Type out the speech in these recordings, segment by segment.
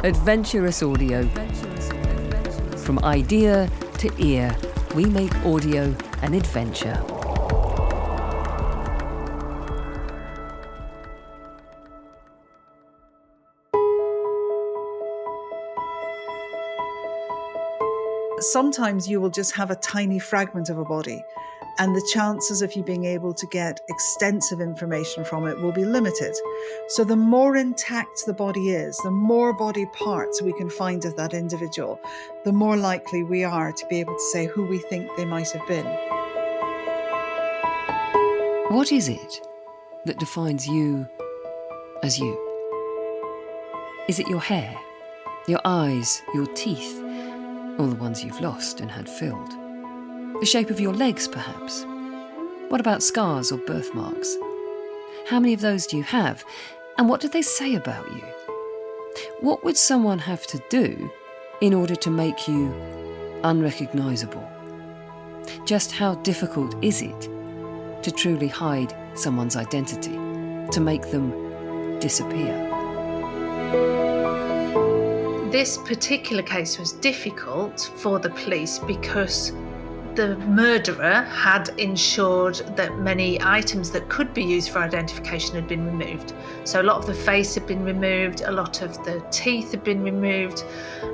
Adventurous audio. From idea to ear, we make audio an adventure. Sometimes you will just have a tiny fragment of a body, and the chances of you being able to get extensive information from it will be limited. So the more intact the body is, the more body parts we can find of that individual, the more likely we are to be able to say who we think they might have been. What is it that defines you as you? Is it your hair, your eyes, your teeth, or the ones you've lost and had filled? The shape of your legs, perhaps? What about scars or birthmarks? How many of those do you have? And what do they say about you? What would someone have to do in order to make you unrecognisable? Just how difficult is it to truly hide someone's identity, to make them disappear? This particular case was difficult for the police because the murderer had ensured that many items that could be used for identification had been removed. So a lot of the face had been removed, a lot of the teeth had been removed,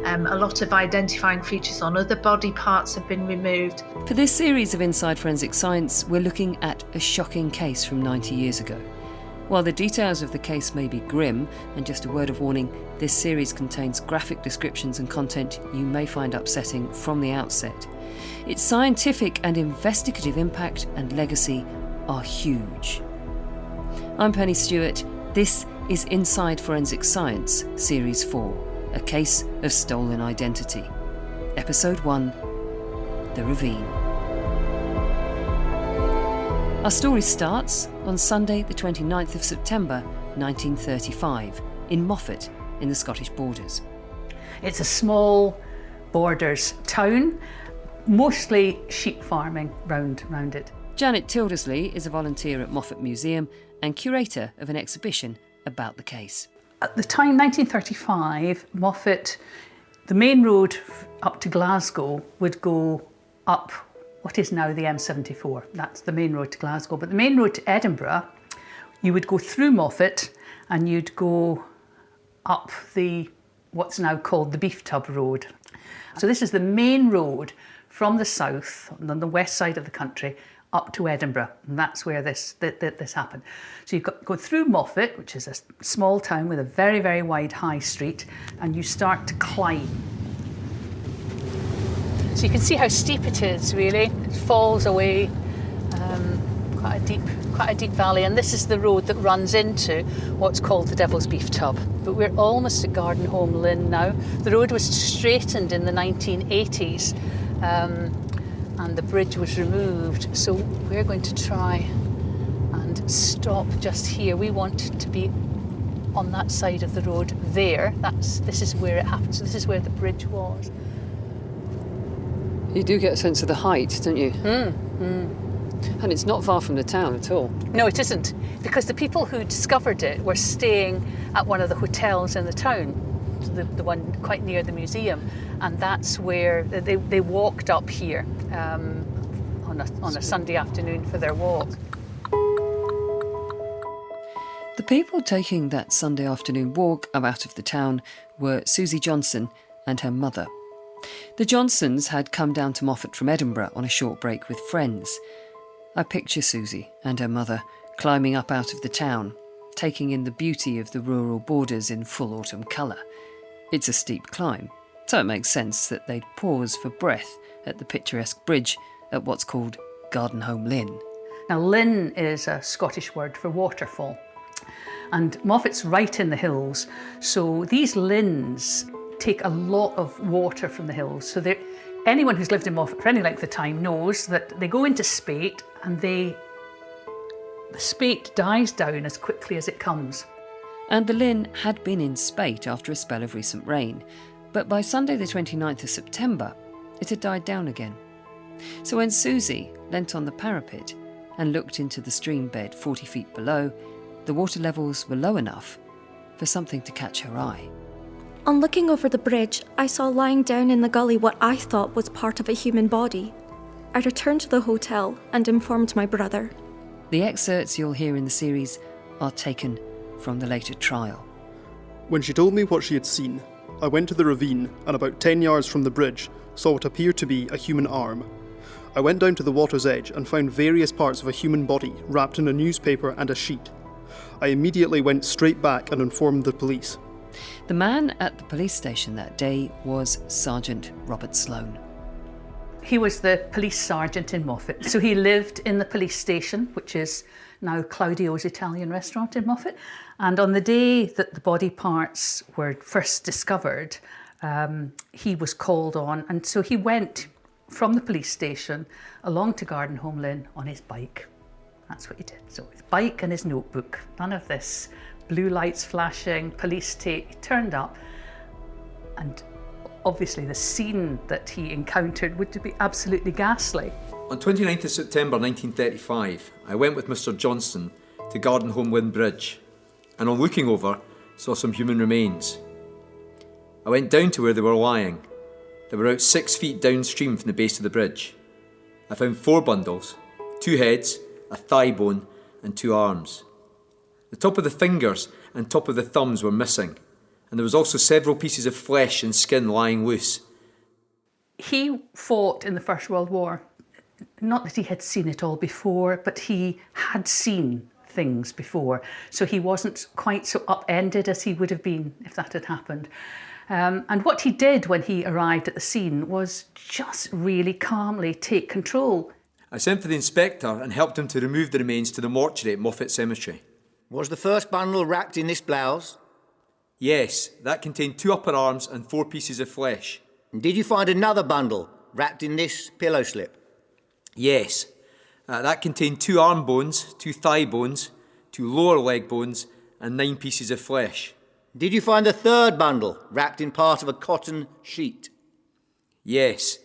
a lot of identifying features on other body parts had been removed. For this series of Inside Forensic Science, we're looking at a shocking case from 90 years ago. While the details of the case may be grim, and just a word of warning, this series contains graphic descriptions and content you may find upsetting from the outset. Its scientific and investigative impact and legacy are huge. I'm Penny Stewart. This is Inside Forensic Science, Series 4, A Case of Stolen Identity. Episode 1, The Ravine. Our story starts on Sunday the 29th of September 1935 in Moffat in the Scottish Borders. It's a small borders town, mostly sheep farming round it. Janet Tildersley is a volunteer at Moffat Museum and curator of an exhibition about the case. At the time, 1935, Moffat, the main road up to Glasgow would go up what is now the M74. That's the main road to Glasgow. But the main road to Edinburgh, you would go through Moffat and you'd go up what's now called the Beef Tub Road. So this is the main road from the south, on the west side of the country, up to Edinburgh. And that's where this happened. So you go through Moffat, which is a small town with a very, very wide high street, and you start to climb. So you can see how steep it is, really. It falls away, quite a deep valley. And this is the road that runs into what's called the Devil's Beef Tub. But we're almost at Garden Home Lynn now. The road was straightened in the 1980s, and the bridge was removed. So we're going to try and stop just here. We want to be on that side of the road there. This is where it happened. So this is where the bridge was. You do get a sense of the height, don't you? And it's not far from the town at all. No, it isn't, because the people who discovered it were staying at one of the hotels in the town, the one quite near the museum, and that's where they walked up here on a Sunday afternoon for their walk. The people taking that Sunday afternoon walk out of the town were Susie Johnson and her mother. The Johnsons had come down to Moffat from Edinburgh on a short break with friends. I picture Susie and her mother climbing up out of the town, taking in the beauty of the rural borders in full autumn colour. It's a steep climb, so it makes sense that they'd pause for breath at the picturesque bridge at what's called Garden Home Lynn. Now, Lynn is a Scottish word for waterfall, and Moffat's right in the hills, so these lynns take a lot of water from the hills. So anyone who's lived in Moffat for any length of time knows that they go into spate and the spate dies down as quickly as it comes. And the Lynn had been in spate after a spell of recent rain, but by Sunday the 29th of September, it had died down again. So when Susie leant on the parapet and looked into the stream bed 40 feet below, the water levels were low enough for something to catch her eye. On looking over the bridge, I saw lying down in the gully what I thought was part of a human body. I returned to the hotel and informed my brother. The excerpts you'll hear in the series are taken from the later trial. When she told me what she had seen, I went to the ravine and about 10 yards from the bridge saw what appeared to be a human arm. I went down to the water's edge and found various parts of a human body wrapped in a newspaper and a sheet. I immediately went straight back and informed the police. The man at the police station that day was Sergeant Robert Sloane. He was the police sergeant in Moffat. So he lived in the police station, which is now Claudio's Italian restaurant in Moffat. And on the day that the body parts were first discovered, he was called on. And so he went from the police station along to Gardenholme Lynn on his bike. That's what he did. So his bike and his notebook. None of this blue lights flashing, police tape. He turned up, and obviously the scene that he encountered would be absolutely ghastly. On 29th of September 1935, I went with Mr. Johnson to Gardenholme Lynn Bridge, and on looking over, saw some human remains. I went down to where they were lying. They were about 6 feet downstream from the base of the bridge. I found 4 bundles, 2 heads, a thigh bone, and 2 arms. The top of the fingers and top of the thumbs were missing, and there was also several pieces of flesh and skin lying loose. He fought in the First World War. Not that he had seen it all before, but he had seen things before. So he wasn't quite so upended as he would have been if that had happened. And what he did when he arrived at the scene was just really calmly take control. I sent for the inspector and helped him to remove the remains to the mortuary at Moffat Cemetery. Was the first bundle wrapped in this blouse? Yes, that contained 2 upper arms and 4 pieces of flesh. And did you find another bundle wrapped in this pillow slip? Yes, that contained 2 arm bones, 2 thigh bones, 2 lower leg bones, and 9 pieces of flesh. Did you find a third bundle wrapped in part of a cotton sheet? Yes,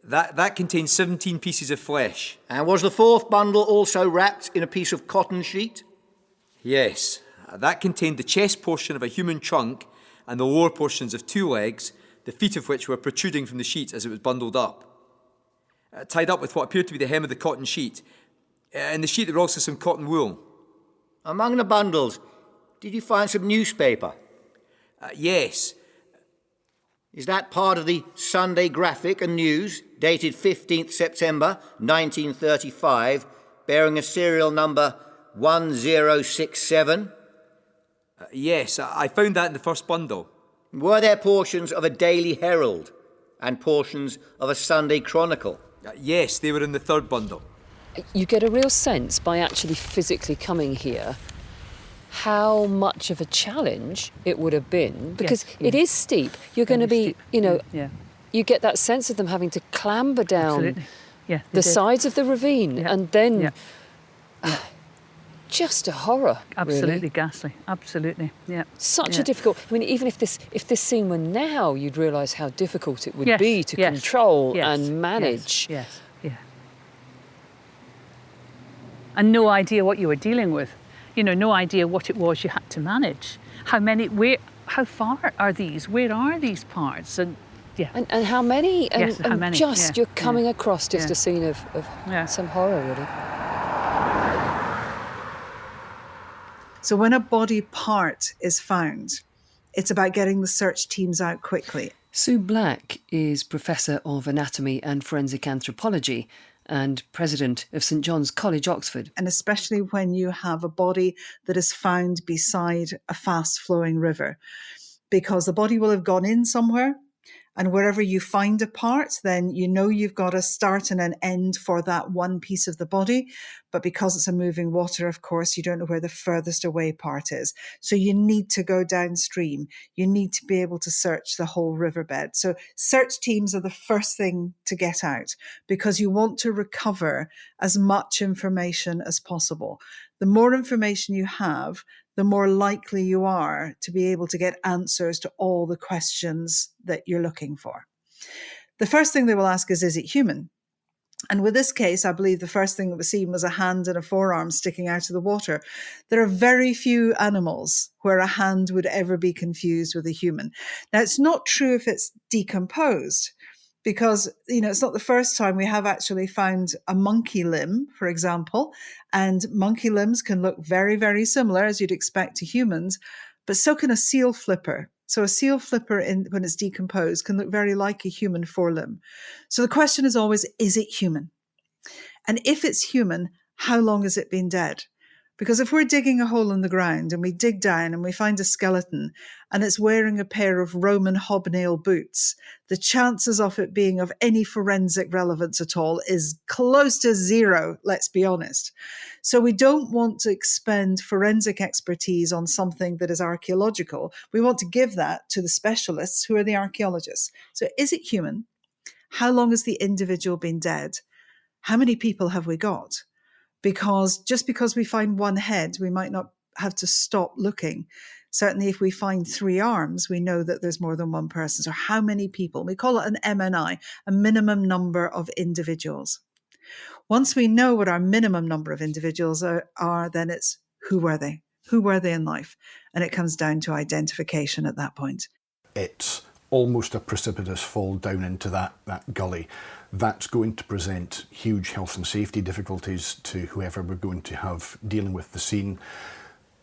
that contained 17 pieces of flesh. And was the fourth bundle also wrapped in a piece of cotton sheet? Yes, that contained the chest portion of a human trunk and the lower portions of 2 legs, the feet of which were protruding from the sheet as it was bundled up. Tied up with what appeared to be the hem of the cotton sheet. In the sheet there were also some cotton wool. Among the bundles, did you find some newspaper? Yes. Is that part of the Sunday Graphic and News, dated 15th September 1935, bearing a serial number 1067? Yes, I found that in the first bundle. Were there portions of a Daily Herald and portions of a Sunday Chronicle? Yes, they were in the third bundle. You get a real sense by actually physically coming here how much of a challenge it would have been, because it is steep. You're going to be, you get that sense of them having to clamber down the sides of the ravine and then just a horror. Absolutely really. Ghastly. Absolutely, yeah. Such a difficult. I mean, even if this scene were now, you'd realise how difficult it would be to control and manage. Yes. And no idea what you were dealing with. No idea what it was you had to manage. How far are these? Where are these parts? And how many? And, how many? You're coming across just a scene of some horror, really. So when a body part is found, it's about getting the search teams out quickly. Sue Black is Professor of Anatomy and Forensic Anthropology and President of St John's College, Oxford. And especially when you have a body that is found beside a fast-flowing river, because the body will have gone in somewhere, and wherever you find a part, then you know you've got a start and an end for that one piece of the body. But because it's a moving water, of course, you don't know where the furthest away part is. So you need to go downstream. You need to be able to search the whole riverbed. So search teams are the first thing to get out, because you want to recover as much information as possible. The more information you have, the more likely you are to be able to get answers to all the questions that you're looking for. The first thing they will ask is it human? And with this case, I believe the first thing that was seen was a hand and a forearm sticking out of the water. There are very few animals where a hand would ever be confused with a human. Now, it's not true if it's decomposed, because, it's not the first time we have actually found a monkey limb, for example, and monkey limbs can look very, very similar, as you'd expect, to humans, but so can a seal flipper. So a seal flipper, when it's decomposed, can look very like a human forelimb. So the question is always, is it human? And if it's human, how long has it been dead? Because if we're digging a hole in the ground and we dig down and we find a skeleton and it's wearing a pair of Roman hobnail boots, the chances of it being of any forensic relevance at all is close to zero, let's be honest. So we don't want to expend forensic expertise on something that is archaeological. We want to give that to the specialists who are the archaeologists. So is it human? How long has the individual been dead? How many people have we got? Because just because we find one head, we might not have to stop looking. Certainly if we find 3 arms, we know that there's more than one person. So how many people? We call it an MNI, a minimum number of individuals. Once we know what our minimum number of individuals are, then it's who were they? Who were they in life? And it comes down to identification at that point. It's almost a precipitous fall down into that gully. That's going to present huge health and safety difficulties to whoever we're going to have dealing with the scene.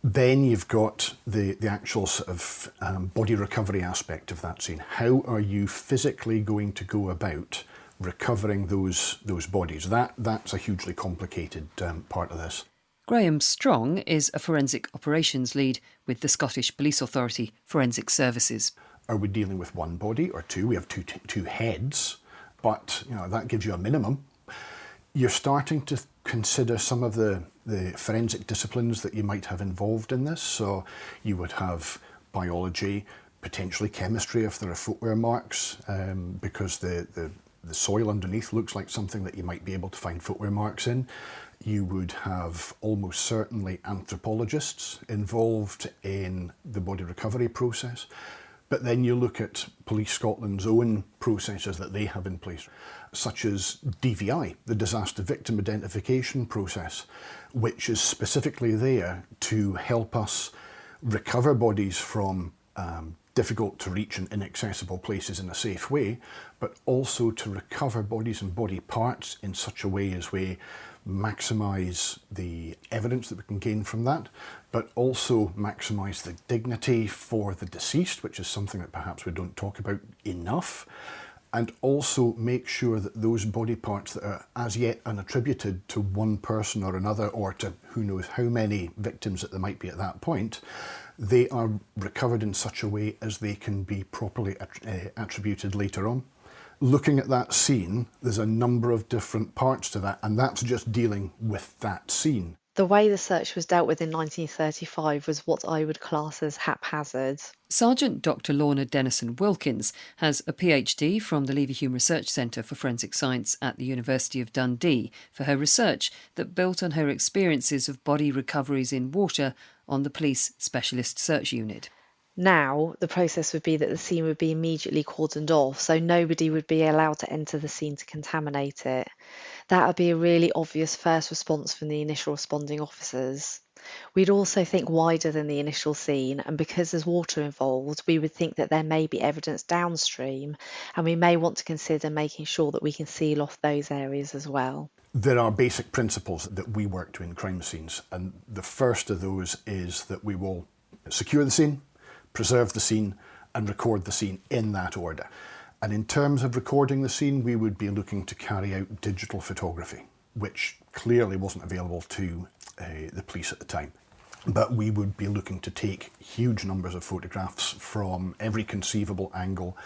Then you've got the actual sort of body recovery aspect of that scene. How are you physically going to go about recovering those bodies? That's a hugely complicated part of this. Graham Strong is a forensic operations lead with the Scottish Police Authority Forensic Services. Are we dealing with one body or two? We have two heads, but that gives you a minimum. You're starting to consider some of the forensic disciplines that you might have involved in this. So you would have biology, potentially chemistry if there are footwear marks, because the soil underneath looks like something that you might be able to find footwear marks in. You would have almost certainly anthropologists involved in the body recovery process. But then you look at Police Scotland's own processes that they have in place, such as DVI, the Disaster Victim Identification process, which is specifically there to help us recover bodies from difficult to reach and inaccessible places in a safe way, but also to recover bodies and body parts in such a way as we maximise the evidence that we can gain from that, but also maximise the dignity for the deceased, which is something that perhaps we don't talk about enough, and also make sure that those body parts that are as yet unattributed to one person or another, or to who knows how many victims that there might be at that point, they are recovered in such a way as they can be properly attributed later on. Looking at that scene, there's a number of different parts to that, and that's just dealing with that scene. The way the search was dealt with in 1935 was what I would class as haphazard. Sergeant Dr Lorna Dennison-Wilkins has a PhD from the Leverhulme Research Centre for Forensic Science at the University of Dundee for her research that built on her experiences of body recoveries in water on the Police Specialist Search Unit. Now, the process would be that the scene would be immediately cordoned off, so nobody would be allowed to enter the scene to contaminate it. That would be a really obvious first response from the initial responding officers. We'd also think wider than the initial scene, and because there's water involved, we would think that there may be evidence downstream, and we may want to consider making sure that we can seal off those areas as well. There are basic principles that we work to in crime scenes, and the first of those is that we will secure the scene, preserve the scene, and record the scene in that order. And in terms of recording the scene, we would be looking to carry out digital photography, which clearly wasn't available to the police at the time. But we would be looking to take huge numbers of photographs from every conceivable angle.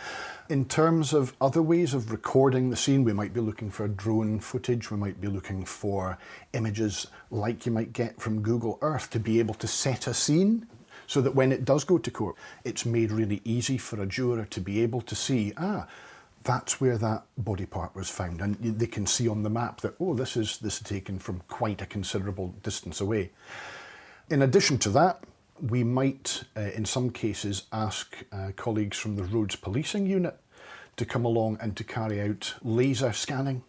In terms of other ways of recording the scene, we might be looking for drone footage, we might be looking for images like you might get from Google Earth to be able to set a scene, so that when it does go to court, it's made really easy for a juror to be able to see, that's where that body part was found. And they can see on the map that, this is taken from quite a considerable distance away. In addition to that, we might, in some cases, ask colleagues from the Roads Policing Unit to come along and to carry out laser scanning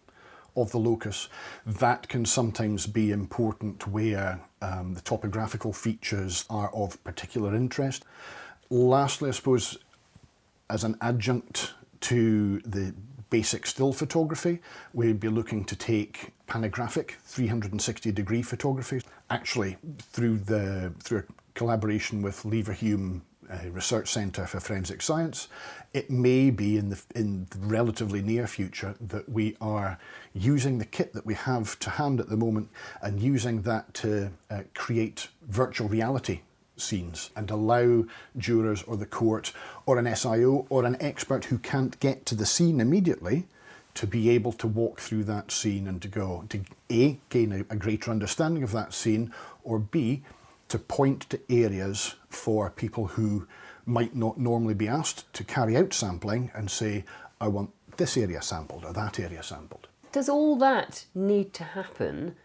of the locus. That can sometimes be important where the topographical features are of particular interest. Lastly, I suppose, as an adjunct to the basic still photography, we'd be looking to take panographic 360-degree photography. Actually, through a collaboration with Leverhulme Research Centre for Forensic Science, it may be in the relatively near future that we are using the kit that we have to hand at the moment and using that to create virtual reality scenes and allow jurors or the court or an SIO or an expert who can't get to the scene immediately to be able to walk through that scene and to A, gain a greater understanding of that scene, or B, to point to areas for people who might not normally be asked to carry out sampling and say, I want this area sampled or that area sampled. Does all that need to happen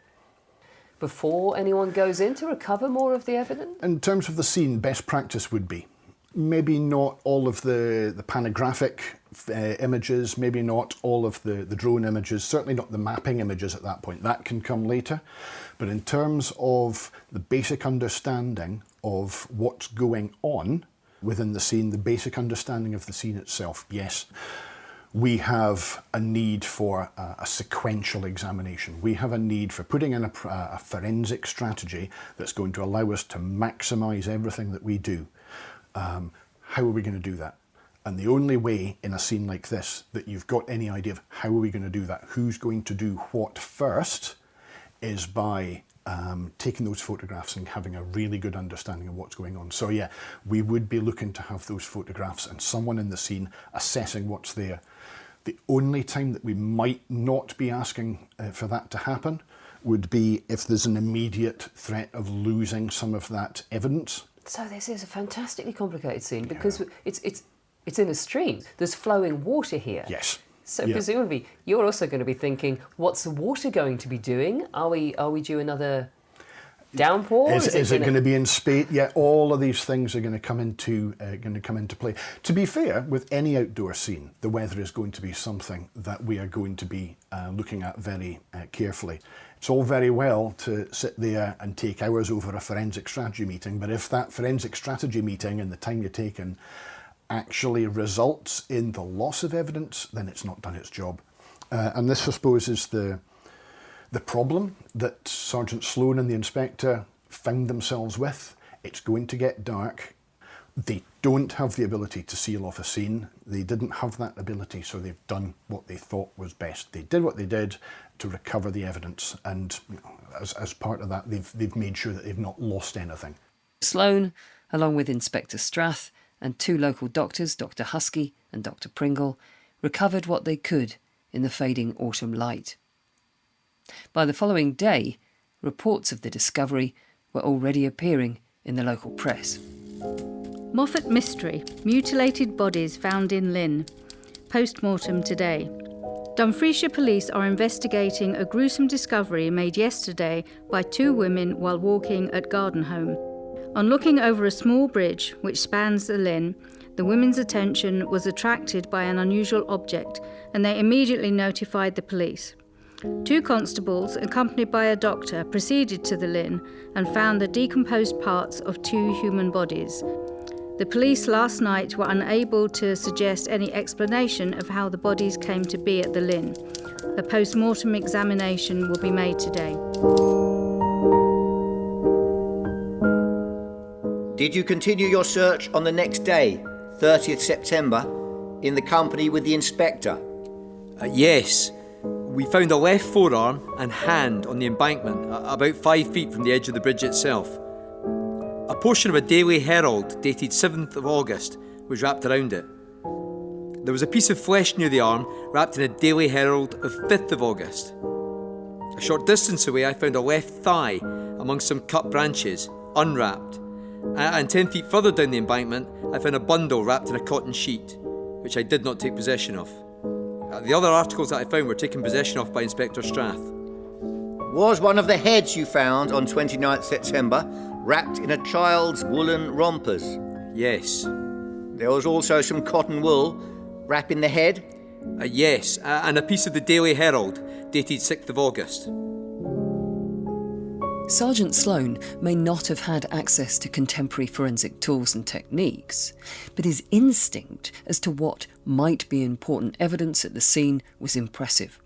before anyone goes in to recover more of the evidence? In terms of the scene, best practice would be maybe not all of the panographic images, maybe not all of the drone images, certainly not the mapping images at that point. That can come later. But in terms of the basic understanding of what's going on within the scene, the basic understanding of the scene itself, yes. We have a need for a sequential examination. We have a need for putting in a forensic strategy that's going to allow us to maximise everything that we do. How are we going to do that? And the only way in a scene like this that you've got any idea of how are we going to do that, who's going to do what first, is by taking those photographs and having a really good understanding of what's going on. So yeah, we would be looking to have those photographs and someone in the scene assessing what's there. The only time that we might not be asking for that to happen would be if there's an immediate threat of losing some of that evidence. So this is a fantastically complicated scene because it's in a stream. There's flowing water here. Yes. So presumably you're also going to be thinking, what's the water going to be doing? Are we due another downpour? Is it going to be in spate? Yeah, all of these things are going to come into play. To be fair, with any outdoor scene, the weather is going to be something that we are going to be looking at very carefully. It's all very well to sit there and take hours over a forensic strategy meeting, but if that forensic strategy meeting and the time you're taking actually results in the loss of evidence, then it's not done its job. And this, I suppose, is the problem that Sergeant Sloan and the inspector found themselves with. It's going to get dark. They don't have the ability to seal off a scene. They didn't have that ability, so they've done what they thought was best. They did what they did to recover the evidence, and as part of that, they've made sure that they've not lost anything. Sloan, along with Inspector Strath and two local doctors, Dr. Husky and Dr. Pringle, recovered what they could in the fading autumn light. By the following day, reports of the discovery were already appearing in the local press. Moffat mystery, mutilated bodies found in Lynn. Post-mortem today. Dumfriesshire police are investigating a gruesome discovery made yesterday by two women while walking at Gardenholme. On looking over a small bridge which spans the Lynn, the women's attention was attracted by an unusual object and they immediately notified the police. Two constables, accompanied by a doctor, proceeded to the Lynn and found the decomposed parts of two human bodies. The police last night were unable to suggest any explanation of how the bodies came to be at the Lynn. A post-mortem examination will be made today. Did you continue your search on the next day, 30th September, in the company with the inspector? Yes. We found a left forearm and hand on the embankment, about 5 feet from the edge of the bridge itself. A portion of a Daily Herald dated 7th of August was wrapped around it. There was a piece of flesh near the arm wrapped in a Daily Herald of 5th of August. A short distance away I found a left thigh amongst some cut branches, unwrapped. And 10 feet further down the embankment I found a bundle wrapped in a cotton sheet, which I did not take possession of. The other articles that I found were taken possession of by Inspector Strath. Was one of the heads you found on 29th September wrapped in a child's woolen rompers? Yes. There was also some cotton wool wrapping the head Yes, and a piece of the Daily Herald, dated 6th of August. Sergeant Sloane may not have had access to contemporary forensic tools and techniques, but his instinct as to what might be important evidence at the scene was impressive.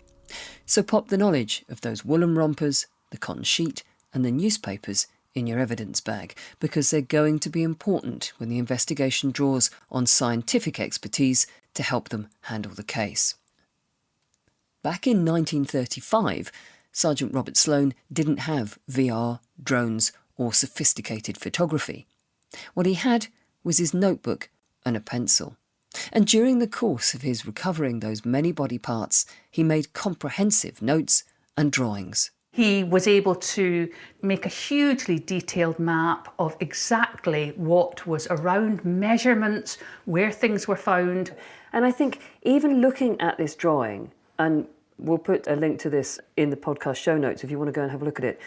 So pop the knowledge of those woolen rompers, the cotton sheet and the newspapers in your evidence bag, because they're going to be important when the investigation draws on scientific expertise to help them handle the case. Back in 1935, Sergeant Robert Sloane didn't have VR, drones or sophisticated photography. What he had was his notebook and a pencil. And during the course of his recovering those many body parts, he made comprehensive notes and drawings. He was able to make a hugely detailed map of exactly what was around, measurements, where things were found. And I think even looking at this drawing, and we'll put a link to this in the podcast show notes if you want to go and have a look at it,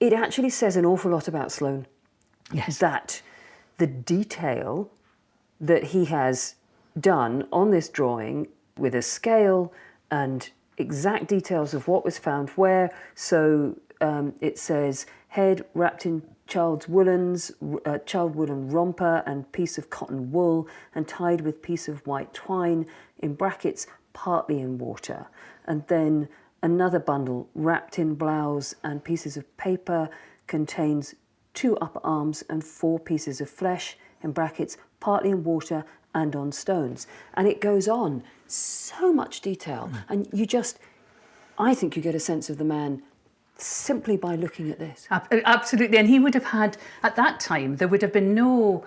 it actually says an awful lot about Sloane. Yes. That the detail that he has done on this drawing with a scale and exact details of what was found where. So it says head wrapped in child woolen romper and piece of cotton wool and tied with piece of white twine, in brackets, partly in water. And then another bundle wrapped in blouse and pieces of paper contains 2 upper arms and 4 pieces of flesh, in brackets, partly in water and on stones. And it goes on, so much detail. And I think you get a sense of the man simply by looking at this. Absolutely, and he would have had, at that time, there would have been no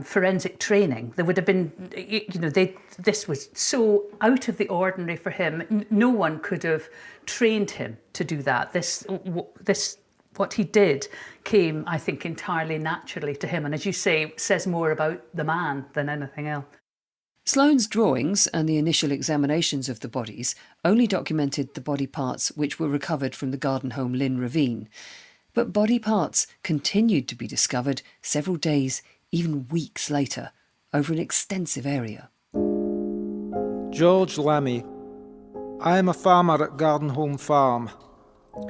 forensic training. There would have been, this was so out of the ordinary for him. No one could have trained him to do that. What he did came, I think, entirely naturally to him. And as you say, says more about the man than anything else. Sloane's drawings and the initial examinations of the bodies only documented the body parts which were recovered from the Gardenholme Lynn Ravine. But body parts continued to be discovered several days, even weeks later, over an extensive area. George Lammy. I am a farmer at Gardenholme Farm.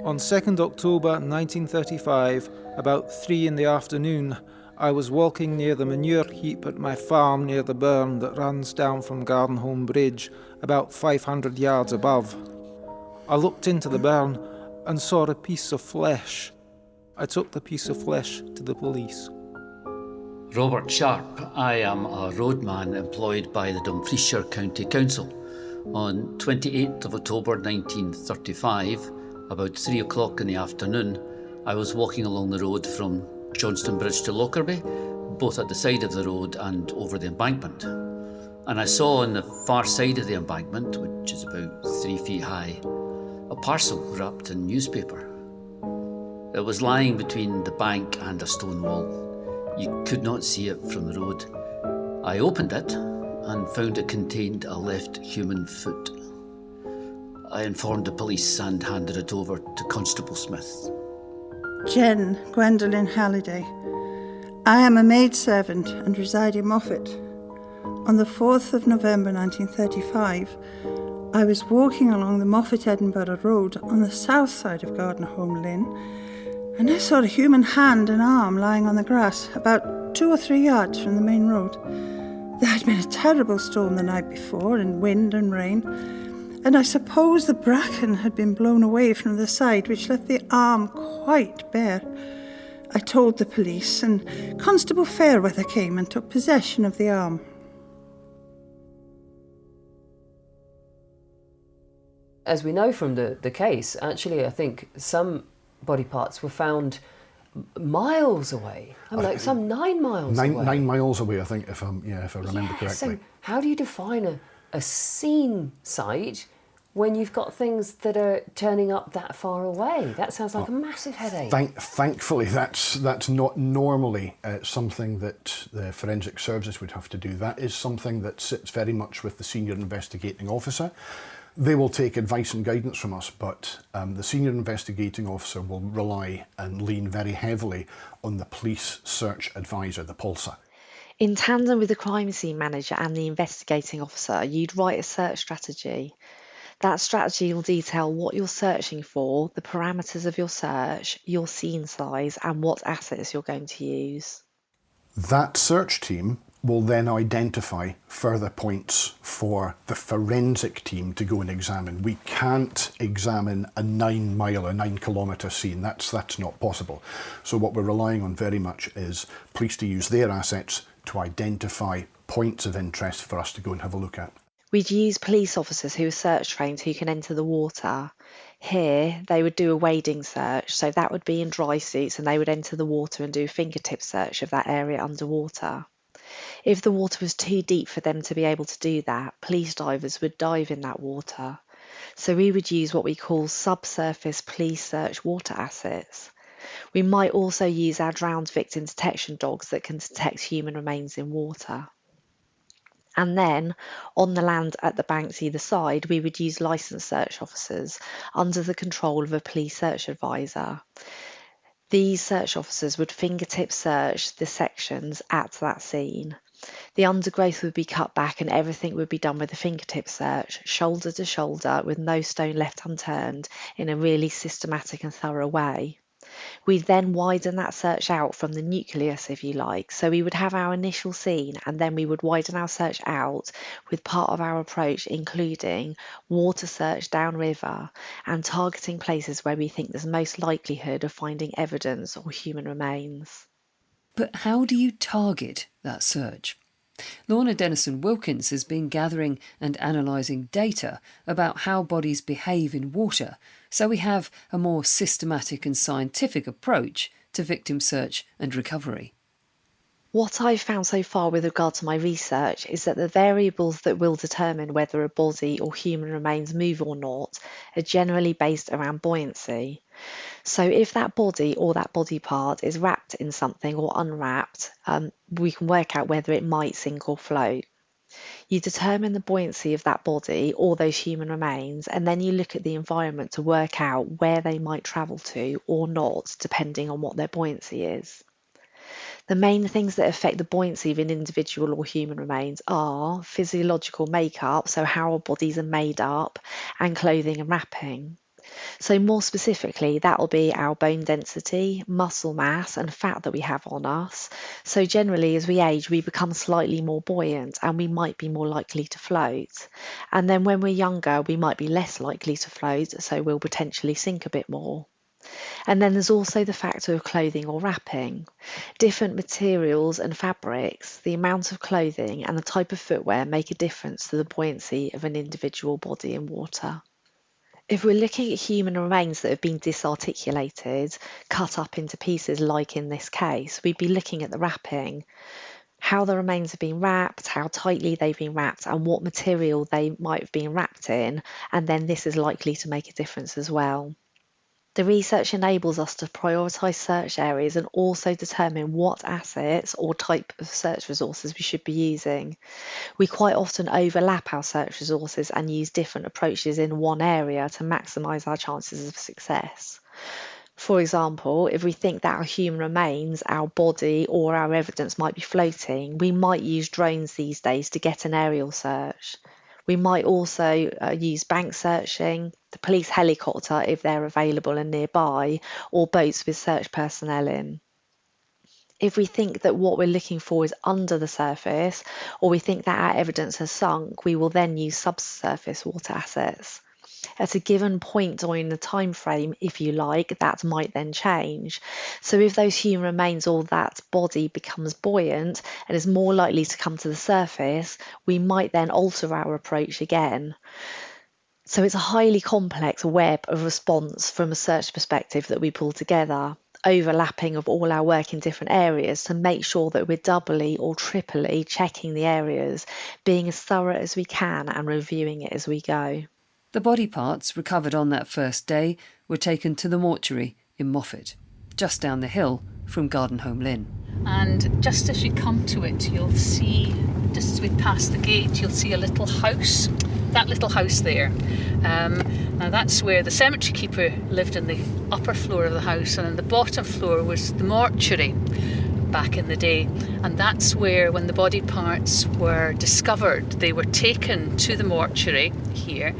On 2nd October 1935, about 3 in the afternoon, I was walking near the manure heap at my farm near the burn that runs down from Gardenholme Bridge, about 500 yards above. I looked into the burn and saw a piece of flesh. I took the piece of flesh to the police. Robert Sharp. I am a roadman employed by the Dumfriesshire County Council. On 28th of October 1935, about 3 o'clock in the afternoon, I was walking along the road from Johnston Bridge to Lockerbie, both at the side of the road and over the embankment. And I saw on the far side of the embankment, which is about 3 feet high, a parcel wrapped in newspaper. It was lying between the bank and a stone wall. You could not see it from the road. I opened it and found it contained a left human foot. I informed the police and handed it over to Constable Smith. Jen Gwendolyn Halliday. I am a maidservant and reside in Moffat. On the 4th of November 1935, I was walking along the Moffat-Edinburgh Road on the south side of Gardenholme Lynn, and I saw a human hand and arm lying on the grass about 2 or 3 yards from the main road. There had been a terrible storm the night before, and wind and rain, and I suppose the bracken had been blown away from the side, which left the arm quite bare. I told the police, and Constable Fairweather came and took possession of the arm. As we know from the case, actually, I think some body parts were found miles away. Like some 9 miles away. 9 miles away, I think, if I remember correctly. So how do you define a scene site when you've got things that are turning up that far away? That sounds like a massive headache. Thankfully, that's not normally something that the forensic services would have to do. That is something that sits very much with the senior investigating officer. They will take advice and guidance from us, but the senior investigating officer will rely and lean very heavily on the police search advisor, the POLSA. In tandem with the crime scene manager and the investigating officer, you'd write a search strategy. That strategy will detail what you're searching for, the parameters of your search, your scene size, and what assets you're going to use. That search team will then identify further points for the forensic team to go and examine. We can't examine a 9-mile or 9-kilometre scene. That's not possible. So what we're relying on very much is police to use their assets to identify points of interest for us to go and have a look at. We'd use police officers who are search trained who can enter the water. Here, they would do a wading search, so that would be in dry suits, and they would enter the water and do a fingertip search of that area underwater. If the water was too deep for them to be able to do that, police divers would dive in that water. So we would use what we call subsurface police search water assets. We might also use our drowned victim detection dogs that can detect human remains in water. And then, on the land at the banks either side, we would use licensed search officers under the control of a police search advisor. These search officers would fingertip search the sections at that scene. The undergrowth would be cut back and everything would be done with a fingertip search, shoulder to shoulder, with no stone left unturned, in a really systematic and thorough way. We'd then widen that search out from the nucleus, if you like. So we would have our initial scene and then we would widen our search out with part of our approach including water search downriver and targeting places where we think there's most likelihood of finding evidence or human remains. But how do you target that search? Lorna Dennison-Wilkins has been gathering and analysing data about how bodies behave in water, so we have a more systematic and scientific approach to victim search and recovery. What I've found so far with regard to my research is that the variables that will determine whether a body or human remains move or not are generally based around buoyancy. So if that body or that body part is wrapped in something or unwrapped, we can work out whether it might sink or float. You determine the buoyancy of that body or those human remains, and then you look at the environment to work out where they might travel to or not, depending on what their buoyancy is. The main things that affect the buoyancy of an individual or human remains are physiological makeup, so how our bodies are made up, and clothing and wrapping. So more specifically, that will be our bone density, muscle mass and fat that we have on us. So generally as we age, we become slightly more buoyant and we might be more likely to float. And then when we're younger, we might be less likely to float, so we'll potentially sink a bit more. And then there's also the factor of clothing or wrapping. Different materials and fabrics, the amount of clothing and the type of footwear make a difference to the buoyancy of an individual body in water. If we're looking at human remains that have been disarticulated, cut up into pieces like in this case, we'd be looking at the wrapping, how the remains have been wrapped, how tightly they've been wrapped and what material they might have been wrapped in, and then this is likely to make a difference as well. The research enables us to prioritise search areas and also determine what assets or type of search resources we should be using. We quite often overlap our search resources and use different approaches in one area to maximise our chances of success. For example, if we think that our human remains, our body or our evidence might be floating, we might use drones these days to get an aerial search. We might also use bank searching, the police helicopter if they're available and nearby, or boats with search personnel in. If we think that what we're looking for is under the surface, or we think that our evidence has sunk, we will then use subsurface water assets. At a given point or in the time frame, if you like, that might then change. So if those human remains or that body becomes buoyant and is more likely to come to the surface, we might then alter our approach again. So it's a highly complex web of response from a search perspective that we pull together, overlapping of all our work in different areas to make sure that we're doubly or triply checking the areas, being as thorough as we can and reviewing it as we go. The body parts recovered on that first day were taken to the mortuary in Moffat, just down the hill from Gardenholme Linn. And just as you come to it, you'll see, just as we pass the gate, you'll see a little house. That little house there. Now that's where the cemetery keeper lived in the upper floor of the house, and in the bottom floor was the mortuary. back in the day. And that's where, when the body parts were discovered, they were taken to the mortuary here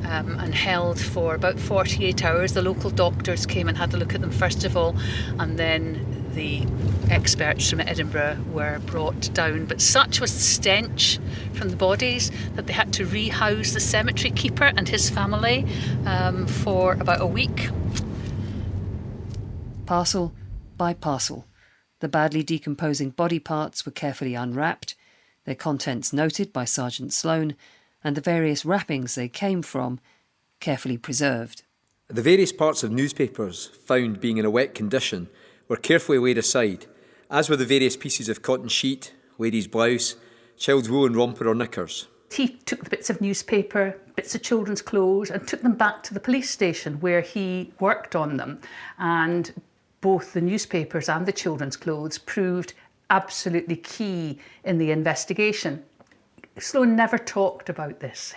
and held for about 48 hours. The local doctors came and had a look at them first of all, and then the experts from Edinburgh were brought down. But such was the stench from the bodies that they had to rehouse the cemetery keeper and his family for about a week. Parcel by parcel, the badly decomposing body parts were carefully unwrapped, their contents noted by Sergeant Sloan, and the various wrappings they came from carefully preserved. The various parts of newspapers found being in a wet condition were carefully laid aside, as were the various pieces of cotton sheet, lady's blouse, child's woolen romper or knickers. He took the bits of newspaper, bits of children's clothes, and took them back to the police station where he worked on them. And both the newspapers and the children's clothes proved absolutely key in the investigation. Sloan never talked about this.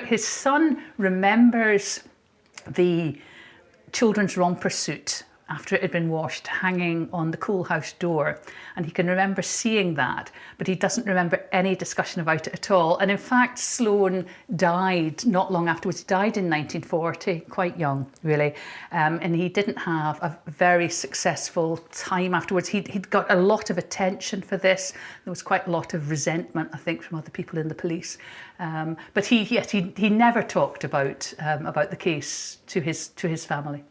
His son remembers the children's romper suit after it had been washed, hanging on the coal house door. And he can remember seeing that, but he doesn't remember any discussion about it at all. And in fact, Sloan died not long afterwards. He died in 1940, quite young, really. And he didn't have a very successful time afterwards. He'd got a lot of attention for this. There was quite a lot of resentment, I think, from other people in the police. But he never talked about the case to his family.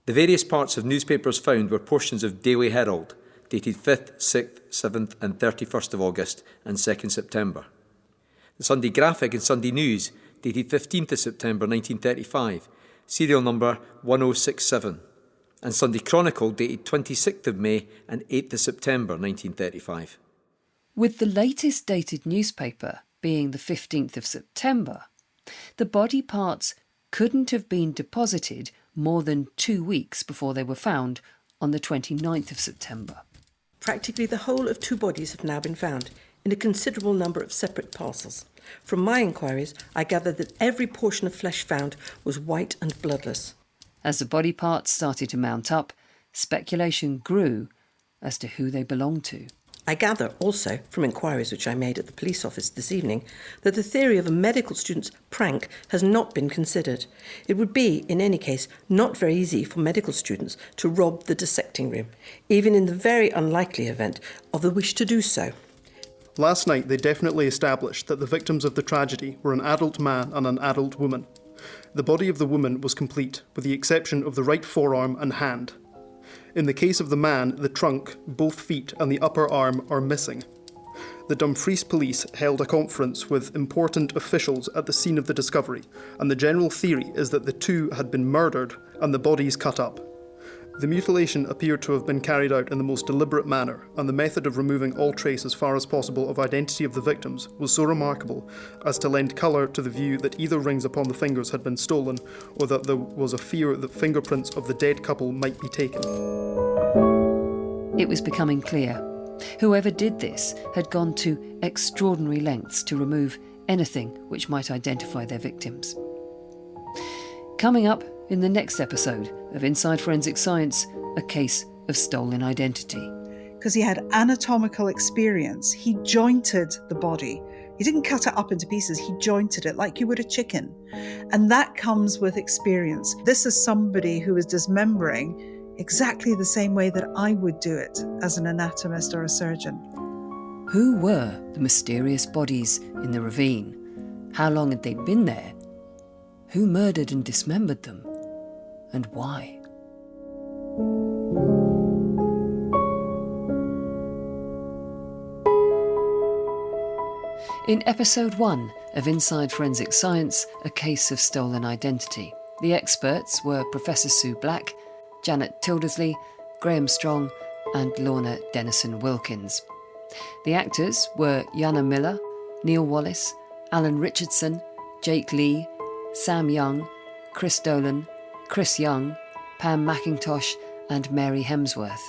The various parts of newspapers found were portions of Daily Herald, dated 5th, 6th, 7th and 31st of August and 2nd September. The Sunday Graphic and Sunday News, dated 15th of September 1935, serial number 1067, and Sunday Chronicle, dated 26th of May and 8th of September 1935. With the latest dated newspaper being the 15th of September, the body parts couldn't have been deposited more than 2 weeks before they were found on the 29th of September. Practically the whole of 2 bodies have now been found in a considerable number of separate parcels. From my inquiries, I gathered that every portion of flesh found was white and bloodless. As the body parts started to mount up, speculation grew as to who they belonged to. I gather also, from inquiries which I made at the police office this evening, that the theory of a medical student's prank has not been considered. It would be, in any case, not very easy for medical students to rob the dissecting room, even in the very unlikely event of the wish to do so. Last night they definitely established that the victims of the tragedy were an adult man and an adult woman. The body of the woman was complete, with the exception of the right forearm and hand. In the case of the man, the trunk, both feet and the upper arm are missing. The Dumfries police held a conference with important officials at the scene of the discovery, and the general theory is that the two had been murdered and the bodies cut up. The mutilation appeared to have been carried out in the most deliberate manner, and the method of removing all trace as far as possible of identity of the victims was so remarkable as to lend colour to the view that either rings upon the fingers had been stolen, or that there was a fear that fingerprints of the dead couple might be taken. It was becoming clear. Whoever did this had gone to extraordinary lengths to remove anything which might identify their victims. Coming up in the next episode of Inside Forensic Science, a case of stolen identity. Because he had anatomical experience, he jointed the body. He didn't cut it up into pieces, he jointed it like you would a chicken. And that comes with experience. This is somebody who is dismembering exactly the same way that I would do it as an anatomist or a surgeon. Who were the mysterious bodies in the ravine? How long had they been there? Who murdered and dismembered them? And why? In episode 1 of Inside Forensic Science, a case of stolen identity, the experts were Professor Sue Black, Janet Tildersley, Graham Strong and Lorna Dennison-Wilkins. The actors were Yana Miller, Neil Wallace, Alan Richardson, Jake Lee, Sam Young, Chris Dolan, Chris Young, Pam McIntosh and Mary Hemsworth.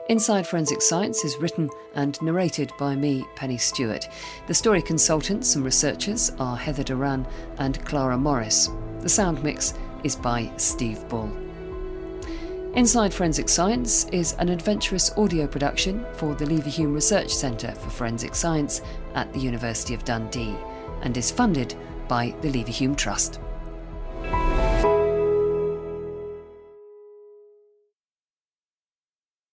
Inside Forensic Science is written and narrated by me, Penny Stewart. The story consultants and researchers are Heather Duran and Clara Morris. The sound mix is by Steve Bull. Inside Forensic Science is an Adventurous audio production for the Leverhulme Research Centre for Forensic Science at the University of Dundee and is funded by the Leverhulme Trust.